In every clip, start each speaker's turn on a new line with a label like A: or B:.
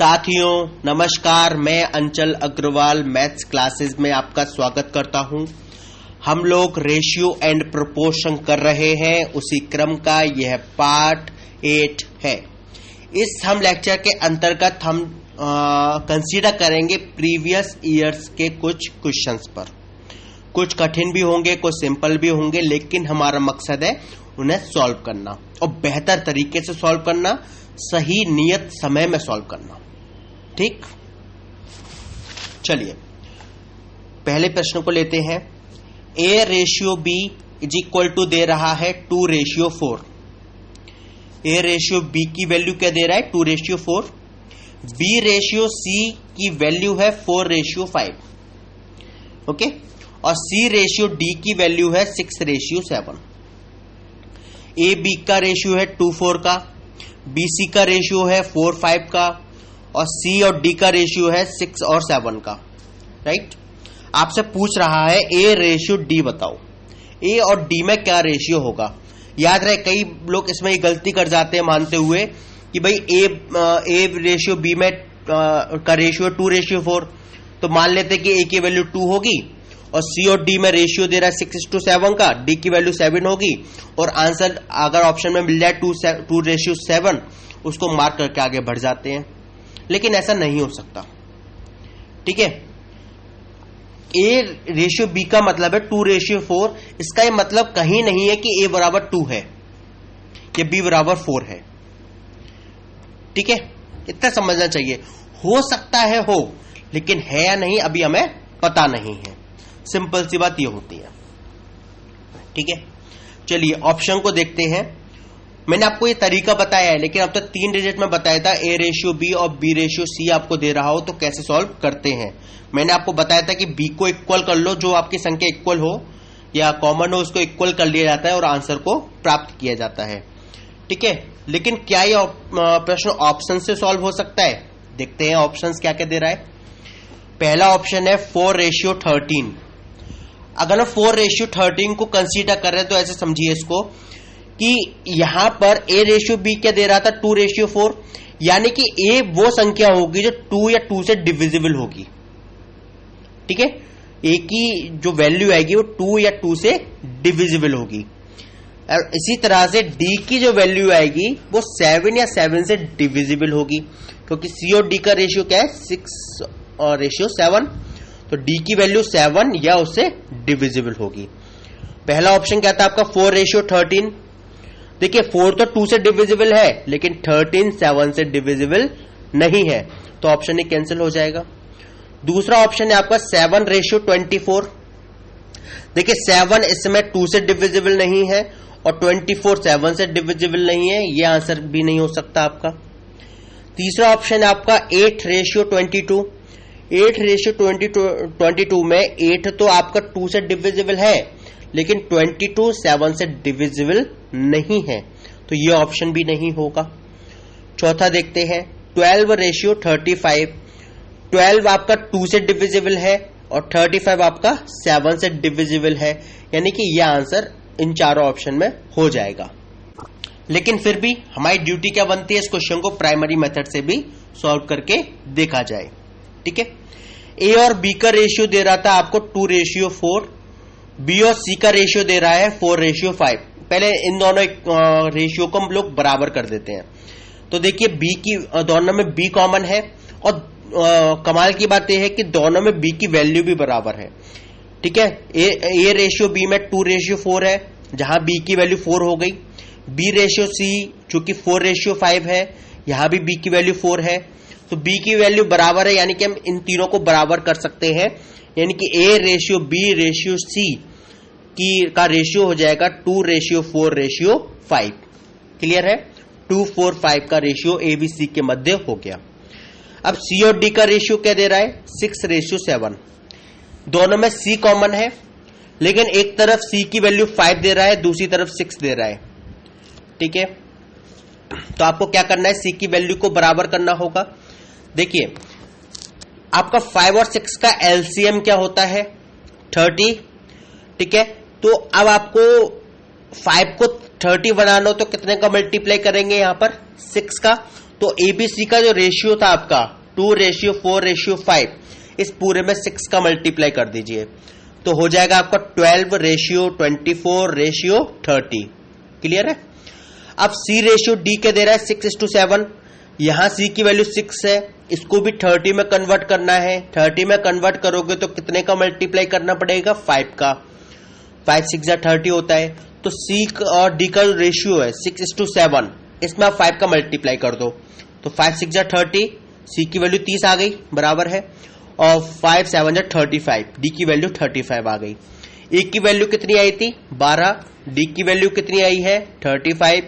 A: साथियों नमस्कार, मैं अंचल अग्रवाल मैथ्स क्लासेस में आपका स्वागत करता हूं। हम लोग रेशियो एंड प्रोपोर्शन कर रहे हैं, उसी क्रम का यह पार्ट 8 है। इस हम लेक्चर के अंतर्गत हम कंसीडर करेंगे प्रीवियस ईयर्स के कुछ क्वेश्चंस पर। कुछ कठिन भी होंगे, कुछ सिंपल भी होंगे, लेकिन हमारा मकसद है उन्हें सॉल्व करना और बेहतर तरीके से सॉल्व करना, सही नियत समय में सॉल्व करना। ठीक, चलिए पहले प्रश्न को लेते हैं। A ratio B is equal to दे रहा है 2:4। A रेशियो B की वैल्यू क्या दे रहा है? 2:4। B रेशियो C की वैल्यू है 4:5। ओके, और C रेशियो D की वैल्यू है 6:7। A B का रेशियो है 2:4 का, B C का रेशियो है 4:5 का, और C और D का रेशियो है 6 और 7 का। राइट, आपसे पूछ रहा है A रेशियो D बताओ। A और D में क्या रेशियो होगा? याद रहे, कई लोग इसमें ये गलती कर जाते हैं मानते हुए कि भाई A रेशियो B में का रेशियो 2:4, तो मान लेते कि A की वैल्यू 2 होगी और C और D में रेशियो दे रहा है 6:7 का, D की वैल्यू 7 होगी, और आंसर अगर ऑप्शन में मिल जाए 2:7 उसको मार्क करके आगे बढ़ जाते हैं। लेकिन ऐसा नहीं हो सकता। ठीक है, A रेशियो B का मतलब है 2:4। इसका ये मतलब कहीं नहीं है कि A बराबर 2 है या B बराबर 4 है। ठीक है, इतना समझना चाहिए। हो सकता है हो, लेकिन है या नहीं अभी हमें पता नहीं है। सिंपल सी बात ये होती है। ठीक है, चलिए ऑप्शन को देखते हैं। मैंने आपको ये तरीका बताया है, लेकिन अब तक 3 डिजिट में बताया था। A रेशियो B और B रेशियो C आपको दे रहा हो तो कैसे सॉल्व करते हैं। मैंने आपको बताया था कि B को इक्वल कर लो, जो आपकी संख्या इक्वल हो या कॉमन हो उसको इक्वल कर लिया जाता है और आंसर को प्राप्त किया जाता है। ठीक है, लेकिन क्या यह प्रश्न ऑप्शन से सॉल्व हो सकता है? देखते हैं ऑप्शन क्या क्या दे रहा है। पहला ऑप्शन है 4:13। अगर हम 4:13 को कंसीडर कर रहे हैं तो ऐसे समझिए इसको कि यहां पर A रेशियो B क्या दे रहा था? 2:4, यानी कि A वो संख्या होगी जो 2 या 2 से डिविजिबल होगी। ठीक है, A की जो वैल्यू आएगी वो 2 या 2 से डिविजिबल होगी, और इसी तरह से D की जो वैल्यू आएगी वो 7 या 7 से डिविजिबल होगी, क्योंकि C और D का रेशियो क्या है? 6 और रेशियो 7, तो D की वैल्यू 7 या उससे डिविजिबल होगी। पहला ऑप्शन क्या था आपका? 4:13। देखिए 4 तो 2 से डिविजिबल है, लेकिन 13 7 से डिविजिबल नहीं है, तो ऑप्शन ही कैंसिल हो जाएगा। दूसरा ऑप्शन है आपका 7:24। देखिए 7 इस समय 2 से डिविजिबल नहीं है और 24 7 से डिविजिबल नहीं है, यह आंसर भी नहीं हो सकता आपका। तीसरा ऑप्शन है आपका 8:22। 8:22 में 8 तो आपका 2 से डिविजिबल है, लेकिन 22 7 से डिविजिबल नहीं है, तो ये ऑप्शन भी नहीं होगा। चौथा देखते हैं 12:35। 12 आपका 2 से डिविजिबल है और 35 आपका 7 से डिविजिबल है, यानी कि यह आंसर इन चारों ऑप्शन में हो जाएगा। लेकिन फिर भी हमारी ड्यूटी क्या बनती है? इस क्वेश्चन को प्राइमरी मेथड से भी सॉल्व करके देखा जाए। ठीक है, A और B का रेशियो दे रहा था आपको 2:4, B और C का रेशियो दे रहा है 4:5। पहले इन दोनों रेशियो को हम लोग बराबर कर देते हैं। तो देखिए B की दोनों में B कॉमन है, और कमाल की बात यह है कि दोनों में B की वैल्यू भी बराबर है। ठीक है, A रेशियो B में 2:4 है, जहां B की वैल्यू 4 हो गई। B रेशियो C चूंकि 4:5 है, यहां भी B की वैल्यू 4 है, तो B की वैल्यू बराबर है, यानी कि हम इन तीनों को बराबर कर सकते हैं। यानी कि A ratio B ratio C का रेशियो हो जाएगा 2:4:5। क्लियर है? 2 4 5 का रेशियो ABC के मध्य हो गया। अब C और D का रेशियो क्या दे रहा है? 6:7। दोनों में C कॉमन है, लेकिन एक तरफ C की वैल्यू 5 दे रहा है, दूसरी तरफ 6 दे रहा है। ठीक है, तो आपको क्या करना है? C की वैल्यू को बराबर करना होगा। देखिए आपका 5 और 6 का एलसीएम क्या होता है? 30। ठीक है, तो अब आपको 5 को 30 बनाना हो तो कितने का मल्टीप्लाई करेंगे? यहां पर 6 का, तो एबीसी का जो रेशियो था आपका 2:4:5, इस पूरे में 6 का मल्टीप्लाई कर दीजिए तो हो जाएगा आपका 12:24:30। क्लियर है। अब सी रेशियो डी के दे रहा है 6:7, यहां सी की वैल्यू 6 है, इसको भी 30 में कन्वर्ट करना है। 30 में कन्वर्ट करोगे तो कितने का मल्टीप्लाई करना पड़ेगा, 5 का। 5 6 30 होता है। तो सी और डी का जो रेशियो है 6:7, इसमें आप 5 का मल्टीप्लाई कर दो तो 5 6 30, सी की वैल्यू 30 आ गई, बराबर है, और 5 7 35, डी की वैल्यू 35 आ गई। ए की वैल्यू कितनी आई थी, 12, डी की वैल्यू कितनी आई है, 35।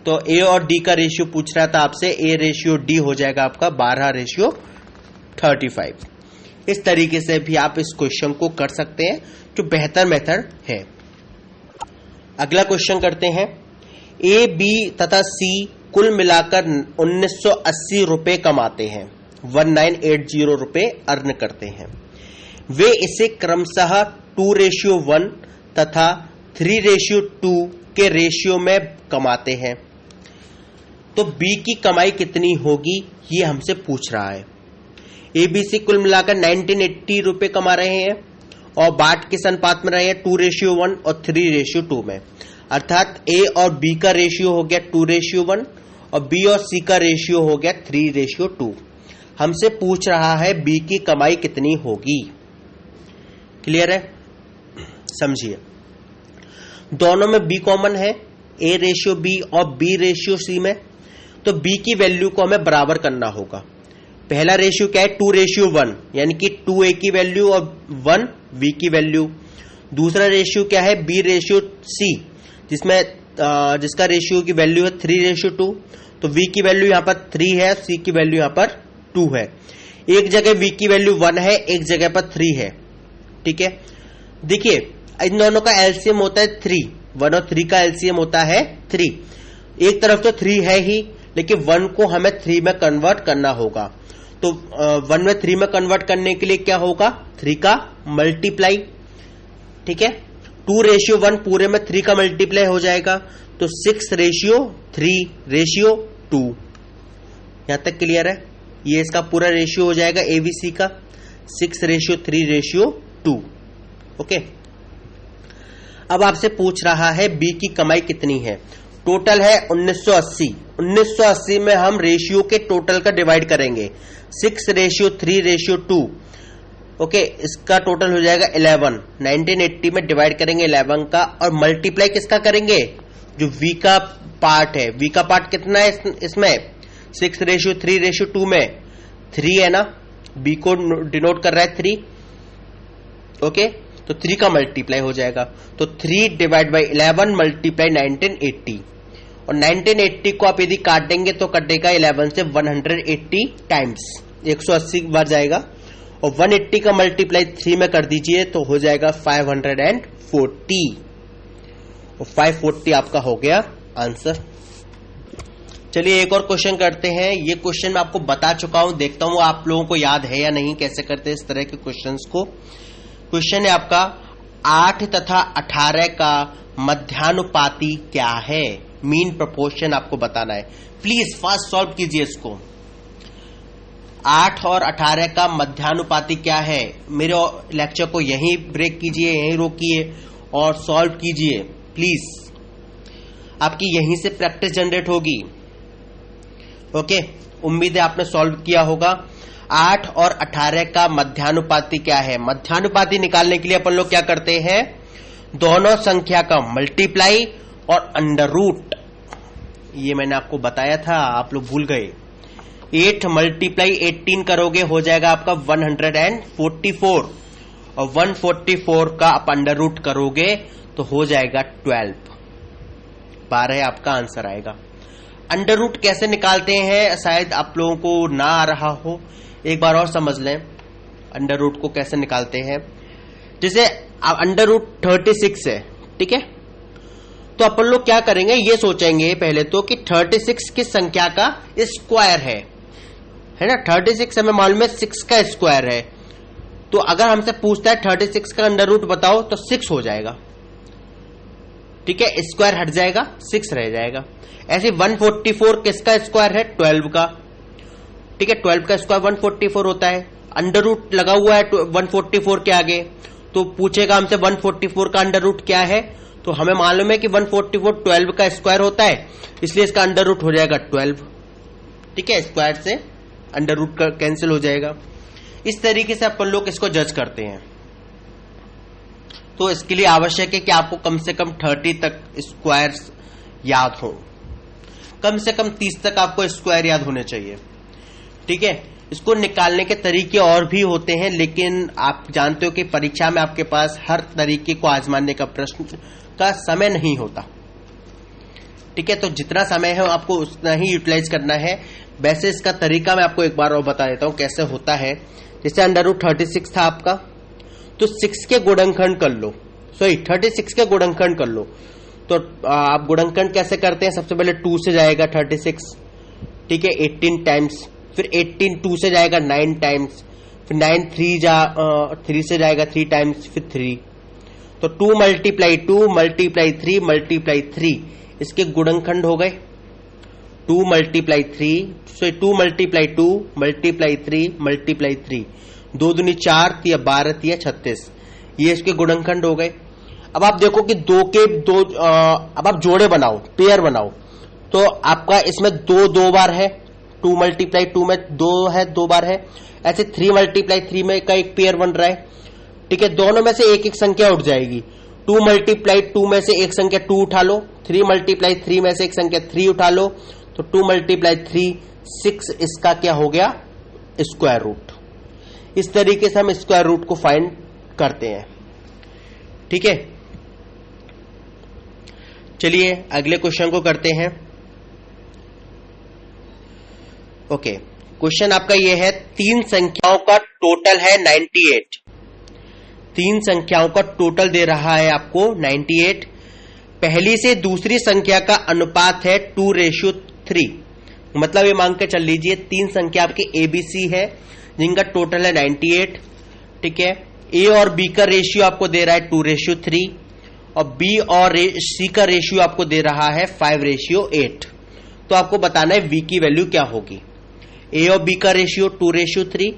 A: तो ए और डी का रेशियो पूछ रहा था आपसे, ए रेशियो डी हो जाएगा आपका 12:35। इस तरीके से भी आप इस क्वेश्चन को कर सकते हैं, जो बेहतर मेथड है। अगला क्वेश्चन करते हैं। ए, बी तथा सी कुल मिलाकर 1980 रुपए कमाते हैं, 1980 रुपए अर्न करते हैं। वे इसे क्रमशः 2:1 तथा 3:2 के रेशियो में कमाते हैं, तो बी की कमाई कितनी होगी, ये हमसे पूछ रहा है। एबीसी कुल मिलाकर 1980 रुपए कमा रहे हैं और बाट किस अनुपात में रहे हैं, 2:1 और 3:2 में। अर्थात ए और बी का रेशियो हो गया 2:1 और बी और सी का रेशियो हो गया 3:2। हमसे पूछ रहा है बी की कमाई कितनी होगी। क्लियर है, समझिए। दोनों में बी कॉमन है, ए रेशियो बी और बी रेशियो सी में, तो बी की वैल्यू को हमें बराबर करना होगा। पहला रेशियो क्या है, 2:1, यानी कि 2 ए की वैल्यू और 1 बी की वैल्यू। दूसरा रेशियो क्या है, बी रेशियो सी, जिसका रेशियो की वैल्यू है 3:2। तो वी की वैल्यू यहां पर 3 है, सी की वैल्यू यहां पर 2 है। एक जगह वी की वैल्यू 1 है, एक जगह पर 3 है। ठीक है, देखिए इन दोनों का एलसीएम होता है 3, 1 और 3 का एलसीएम होता है 3। एक तरफ तो 3 है ही, लेकिन 1 को हमें 3 में कन्वर्ट करना होगा। तो 1 में 3 में कन्वर्ट करने के लिए क्या होगा, 3 का मल्टीप्लाई। ठीक है, 2:1 पूरे में 3 का मल्टीप्लाई हो जाएगा, तो 6:3:2। यहां तक क्लियर है। ये इसका पूरा रेशियो हो जाएगा एबीसी का 6:3:2। ओके, अब आपसे पूछ रहा है बी की कमाई कितनी है। टोटल है 1980। 1980 में हम रेशियो के टोटल का डिवाइड करेंगे, 6:3:2। ओके, इसका टोटल हो जाएगा 11। 1980 में डिवाइड करेंगे 11 का, और मल्टीप्लाई किसका करेंगे, जो वी का पार्ट है। वी का पार्ट कितना है इसमें, 6:3:2 में 3 है ना, बी को डिनोट कर रहा है 3। ओके, तो 3 का मल्टीप्लाई हो जाएगा, तो 3/11 मल्टीप्लाई 1980। और 1980 को आप यदि काट देंगे तो कटेगा 11 से 180 टाइम्स, 180 बार जाएगा। और 180 का मल्टीप्लाई 3 में कर दीजिए तो हो जाएगा 540, और 540 आपका हो गया आंसर। चलिए एक और क्वेश्चन करते हैं। ये क्वेश्चन मैं आपको बता चुका हूं, देखता हूं आप लोगों को याद है या नहीं, कैसे करते हैं इस तरह के क्वेश्चंस को। क्वेश्चन है आपका 8 तथा 18 का मध्यानुपाती क्या है, मीन प्रोपोर्शन आपको बताना है। प्लीज फास्ट सॉल्व कीजिए इसको। 8 और 18 का मध्यानुपाती क्या है। मेरे लेक्चर को यहीं ब्रेक कीजिए, यहीं रोकिए और सॉल्व कीजिए प्लीज, आपकी यहीं से प्रैक्टिस जनरेट होगी। ओके, उम्मीद है आपने सॉल्व किया होगा। 8 और 18 का मध्यानुपाती क्या है। मध्यानुपाती निकालने के लिए अपन लोग क्या करते हैं, दोनों संख्या का मल्टीप्लाई और अंडर रूट। ये मैंने आपको बताया था, आप लोग भूल गए। 8 मल्टीप्लाई 18 करोगे हो जाएगा आपका 144, और 144 का आप अंडर रूट करोगे तो हो जाएगा 12। 12 आपका आंसर आएगा। अंडर रूट कैसे निकालते हैं, शायद आप लोगों को ना आ रहा हो, एक बार और समझ लें अंडर रूट को कैसे निकालते हैं। जैसे अंडर रूट 36 है, ठीक है, तो अपन लोग क्या करेंगे, ये सोचेंगे पहले तो कि 36 किस संख्या का स्क्वायर है ना। 36 हमें मालूम है 6 का स्क्वायर है, तो अगर हमसे पूछता है 36 का अंडर रूट बताओ तो 6 हो जाएगा। ठीक है, स्क्वायर हट जाएगा 6 रह जाएगा। ऐसे 144 किसका स्क्वायर है? 12 का। ठीक है, 12 का स्क्वायर 144 होता है। अंडर रूट लगा हुआ है 144 के आगे, तो पूछेगा हमसे 144 का अंडर रूट क्या है, तो हमें मालूम है कि 144 12 का स्क्वायर होता है, इसलिए इसका अंडर रूट हो जाएगा 12। ठीक है, स्क्वायर से अंडर रूट कैंसिल हो जाएगा। इस तरीके से अपन लोग इसको जज करते हैं। तो इसके लिए आवश्यक है कि आपको कम से कम 30 तक स्क्वायर्स याद हो, कम से कम 30 तक आपको स्क्वायर याद होने चाहिए। ठीक है, इसको निकालने के तरीके और भी होते हैं, लेकिन आप जानते हो कि परीक्षा में आपके पास हर तरीके को आजमाने का प्रश्न का समय नहीं होता। ठीक है, तो जितना समय है आपको उतना ही यूटिलाइज करना है। वैसे इसका तरीका मैं आपको एक बार और बता देता हूं कैसे होता है। जैसे अंडर रूट 36 था आपका, तो 6 के गुणनखंड कर लो, 36 के गुणनखंड कर लो। तो आप गुणनखंड कैसे करते हैं? सबसे पहले 2 से जाएगा 36, ठीक है, 18 टाइम्स, फिर 18 2 से जाएगा 9 टाइम्स, फिर 9 3 से जाएगा 3 टाइम्स, फिर 3। तो 2 मल्टीप्लाई 2 मल्टीप्लाई 3 मल्टीप्लाई 3 इसके गुणनखंड हो गए 2 मल्टीप्लाई 3, सो 2 मल्टीप्लाई 2 मल्टीप्लाई 3 मल्टीप्लाई 3, 2 दूनी 4, 12 36, ये इसके गुणनखंड हो गए। अब आप देखो कि अब आप जोड़े बनाओ, पेयर बनाओ, तो आपका इसमें 2 बार है, 2 मल्टीप्लाई 2 में 2 है, 2 बार है। ऐसे 3 मल्टीप्लाई 3 में का एक पेयर बन रहा है। ठीक है, दोनों में से एक एक संख्या उठ जाएगी। 2 मल्टीप्लाई 2 में से एक संख्या 2 उठा लो, 3 मल्टीप्लाई 3 में से एक संख्या 3 उठा लो, तो 2 मल्टीप्लाई 3 6, इसका क्या हो गया? Square root. इस तरीके से हम स्क्वायर रूट को फाइंड करते हैं। ठीक है, चलिए अगले क्वेश्चन को करते हैं। ओके, क्वेश्चन आपका ये है, 3 संख्याओं का टोटल है 98। 3 संख्याओं का टोटल दे रहा है आपको 98। पहली से दूसरी संख्या का अनुपात है 2:3। मतलब ये मांग के चल लीजिए 3 संख्या आपकी ABC है जिनका टोटल है 98। ठीक है, A और B का रेशियो आपको दे रहा है 2:3 और B और C का रेशियो आपको दे रहा है 5:8। तो आपको बताना है V की वैल्यू क्या होगी। A और B का रेशियो 2:3,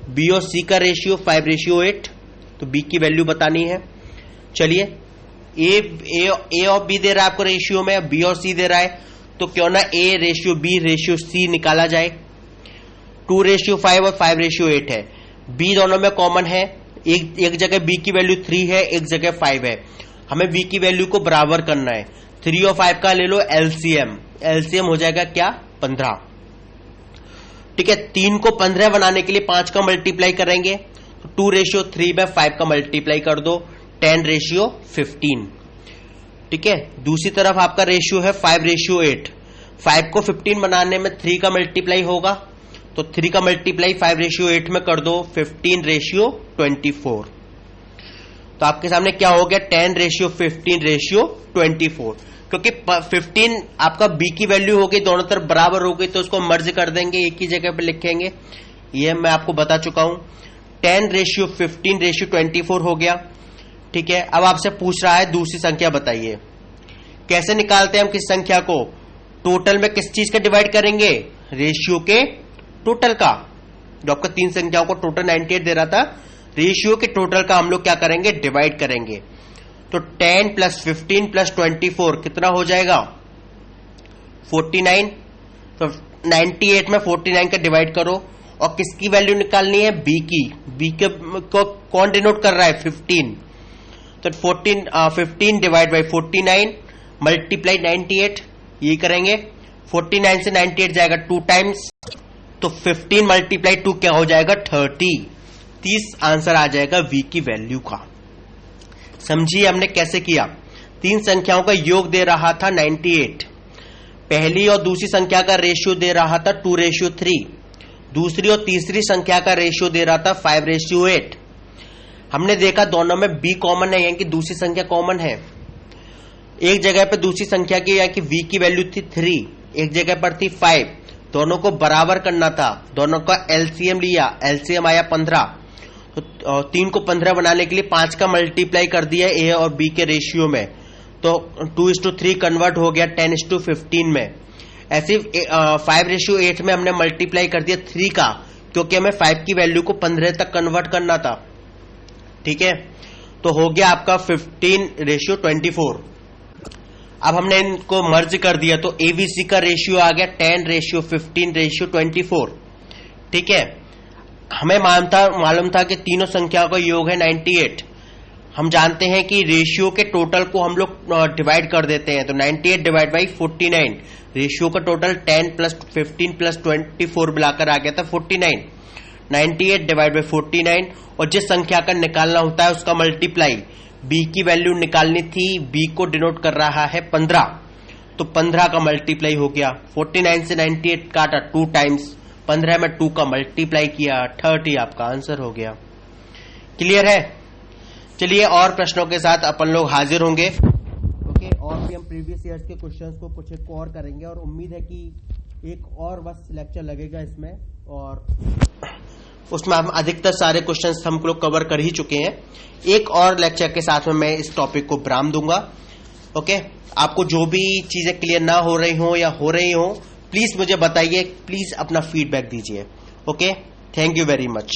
A: B और C का रेशियो 5:8, तो B की वैल्यू बतानी है। चलिए, A और B दे रहा है आपको रेशियो में, B और C दे रहा है, तो क्यों ना A ratio B ratio C निकाला जाए। 2:5 और 5:8 है, B दोनों में कॉमन है, एक जगह B की वैल्यू 3 है, एक जगह 5 है। हमें B की वैल्यू को बराबर करना है। 3 और 5 का ले लो एलसीएम हो जाएगा क्या? 15। ठीक है, 3 को 15 बनाने के लिए 5 का मल्टीप्लाई करेंगे, तो 2:3 में 5 का मल्टीप्लाई कर दो, 10:15। ठीक है, दूसरी तरफ आपका रेशियो है 5:8। 5 को 15 बनाने में 3 का मल्टीप्लाई होगा, तो 3 का मल्टीप्लाई 5:8 में कर दो, 15:24। तो आपके सामने क्या हो गया? 10:15:24, क्योंकि 15 आपका B की वैल्यू हो गई, दोनों तरफ बराबर हो गई, तो उसको मर्ज कर देंगे, एक ही जगह पे लिखेंगे। ये मैं आपको बता चुका हूं। 10:15:24 हो गया। ठीक है, अब आपसे पूछ रहा है दूसरी संख्या बताइए। कैसे निकालते हैं हम किस संख्या को? टोटल में किस चीज का डिवाइड करेंगे? रेशियो के टोटल का। जो आपका 3 संख्याओं को टोटल 98 दे रहा था, रेशियो के टोटल का हम लोग क्या करेंगे? डिवाइड करेंगे। तो 10 + 15 + 24 कितना हो जाएगा? 49। तो 98 में 49 का डिवाइड करो, और किसकी वैल्यू निकालनी है? B की। B के को कौन डिनोट कर रहा है? 15। तो 15 डिवाइड बाई 49 मल्टीप्लाई 98, ये करेंगे। 49 से 98 जाएगा 2 टाइम्स, तो 15 मल्टीप्लाई 2 क्या हो जाएगा? 30 आंसर आ जाएगा V की वैल्यू का। समझिए हमने कैसे किया। 3 संख्याओं का योग दे रहा था 98, पहली और दूसरी संख्या का रेशियो दे रहा था 2:3, दूसरी और तीसरी संख्या का रेशियो दे रहा था 5:8। हमने देखा दोनों में B कॉमन है, यानी कि दूसरी संख्या कॉमन है। एक जगह पर दूसरी संख्या की यानी कि V की वैल्यू थी 3, एक जगह पर थी 5, दोनों को बराबर करना था, दोनों का एलसीएम लिया, एलसीएम आया 15। तो 3 को 15 बनाने के लिए 5 का मल्टीप्लाई कर दिया A और B के रेशियो में, तो तो 2:3 कन्वर्ट हो गया 10:15 में। ऐसे 5:8 में हमने मल्टीप्लाई कर दिया 3 का, क्योंकि हमें 5 की वैल्यू को 15 तक कन्वर्ट करना था। ठीक है, तो हो गया आपका 15:24। अब हमने इनको मर्ज कर दिया तो एबीसी का रेशियो आ गया 10:15:24। ठीक है, हमें मालूम था कि तीनों संख्याओं का योग है 98। हम जानते हैं कि रेशियो के टोटल को हम लोग डिवाइड कर देते हैं, तो 98 डिवाइड बाई 49, रेशियो का टोटल 10 + 15 + 24 मिलाकर आ गया था 49। 98 डिवाइड बाई 49, और जिस संख्या का निकालना होता है उसका मल्टीप्लाई, बी की वैल्यू निकालनी थी, बी को डिनोट कर रहा है 15, तो 15 का मल्टीप्लाई हो गया। 49 से 98 काटा 2 टाइम्स, 15 में 2 का मल्टीप्लाई किया, 30 आपका आंसर हो गया। क्लियर है? चलिए और प्रश्नों के साथ अपन लोग हाजिर होंगे। ओके, और भी हम प्रीवियस ईयर्स के क्वेश्चंस को कुछ एक और करेंगे, और उम्मीद है कि एक और बस लेक्चर लगेगा इसमें, और उसमें हम अधिकतर सारे क्वेश्चंस हम लोग कवर कर ही चुके हैं। एक और लेक्चर के साथ में मैं इस टॉपिक को विराम दूंगा। ओके, आपको जो भी चीजें क्लियर ना हो रही हो या हो रही हो, प्लीज मुझे बताइए, प्लीज अपना फीडबैक दीजिए। Okay, thank you very much.